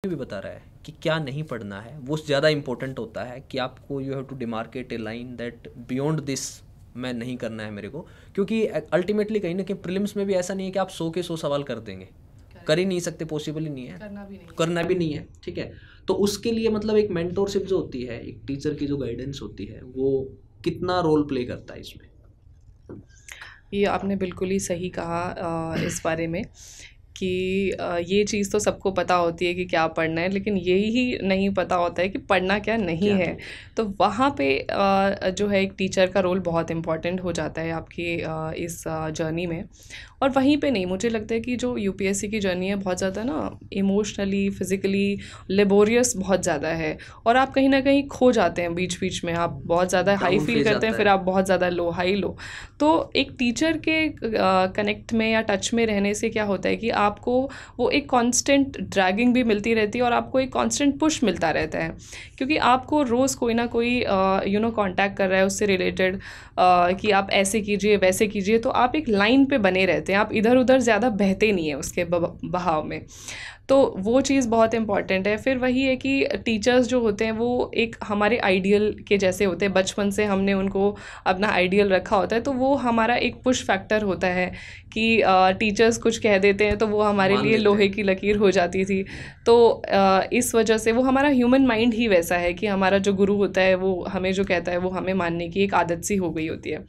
भी बता रहा है कि क्या नहीं पढ़ना है, वो ज़्यादा इम्पोर्टेंट होता है कि आपको you have to demarcate a line that beyond this मैं नहीं करना है मेरे को। क्योंकि अल्टीमेटली कहीं ना कहीं प्रीलिम्स में भी ऐसा नहीं है कि आप 100 के 100 सवाल कर देंगे, कर ही नहीं सकते, पॉसिबल ही नहीं है, करना भी नहीं है। ठीक है, तो उसके लिए मतलब एक मेंटोरशिप जो होती है, एक टीचर की जो गाइडेंस होती है, वो कितना रोल प्ले करता है इसमें? ये आपने बिल्कुल ही सही कहा इस बारे में कि ये चीज़ तो सबको पता होती है कि क्या पढ़ना है, लेकिन यही नहीं पता होता है कि पढ़ना क्या नहीं है। तो वहाँ पे जो है एक टीचर का रोल बहुत इम्पॉर्टेंट हो जाता है आपकी इस जर्नी में। और वहीं पे नहीं, मुझे लगता है कि जो यूपीएससी की जर्नी है बहुत ज़्यादा ना इमोशनली, फिज़िकली लेबोरियस बहुत ज़्यादा है, और आप कहीं ना कहीं खो जाते हैं बीच बीच में। आप बहुत ज़्यादा हाई फील करते हैं, फिर आप बहुत ज़्यादा लो, हाई लो। तो एक टीचर के कनेक्ट में या टच में रहने से क्या होता है कि आपको वो एक कांस्टेंट ड्रैगिंग भी मिलती रहती है, और आपको एक कांस्टेंट पुश मिलता रहता है, क्योंकि आपको रोज़ कोई ना कोई कांटेक्ट कर रहा है उससे रिलेटेड कि आप ऐसे कीजिए वैसे कीजिए। तो आप एक लाइन पे बने रहते हैं, आप इधर उधर ज़्यादा बहते नहीं हैं उसके बहाव में। तो वो चीज़ बहुत इंपॉर्टेंट है। फिर वही है कि टीचर्स जो होते हैं वो एक हमारे आइडियल के जैसे होते हैं, बचपन से हमने उनको अपना आइडियल रखा होता है, तो वो हमारा एक पुश फैक्टर होता है कि टीचर्स कुछ कह देते हैं तो वो हमारे लिए लोहे की लकीर हो जाती थी। तो इस वजह से वो हमारा ह्यूमन माइंड ही वैसा है कि हमारा जो गुरु होता है वो हमें जो कहता है वो हमें मानने की एक आदत सी हो गई होती है।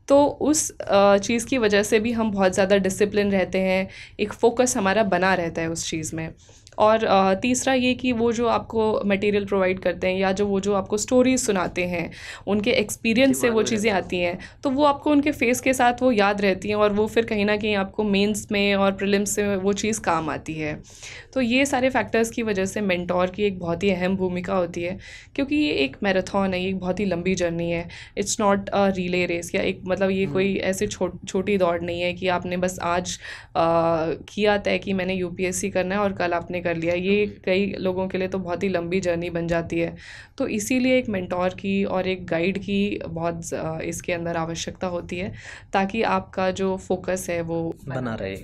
तो उस चीज़ की वजह से भी हम बहुत ज़्यादा डिसिप्लिन रहते हैं, एक फोकस हमारा बना रहता है उस चीज़ में। और तीसरा ये कि वो जो आपको मटेरियल प्रोवाइड करते हैं, या जो आपको स्टोरीज सुनाते हैं, उनके एक्सपीरियंस से वो चीज़ें आती हैं, तो वो आपको उनके फेस के साथ वो याद रहती हैं, और वो फिर कहीं ना कहीं आपको मेंस में और प्रीलिम्स से वो चीज़ काम आती है। तो ये सारे फैक्टर्स की वजह से मेंटोर की एक बहुत ही अहम भूमिका होती है, क्योंकि ये एक मैराथन है, ये एक बहुत ही लंबी जर्नी है। It's not a relay race, या एक मतलब ये कोई ऐसे छोटी दौड़ नहीं है कि आपने बस आज किया तय कि मैंने यूपीएससी करना है और कल आपने कर लिया। ये कई लोगों के लिए तो बहुत ही लंबी जर्नी बन जाती है। तो इसीलिए एक मेंटोर की और एक गाइड की बहुत इसके अंदर आवश्यकता होती है, ताकि आपका जो फोकस है वो बना रहे।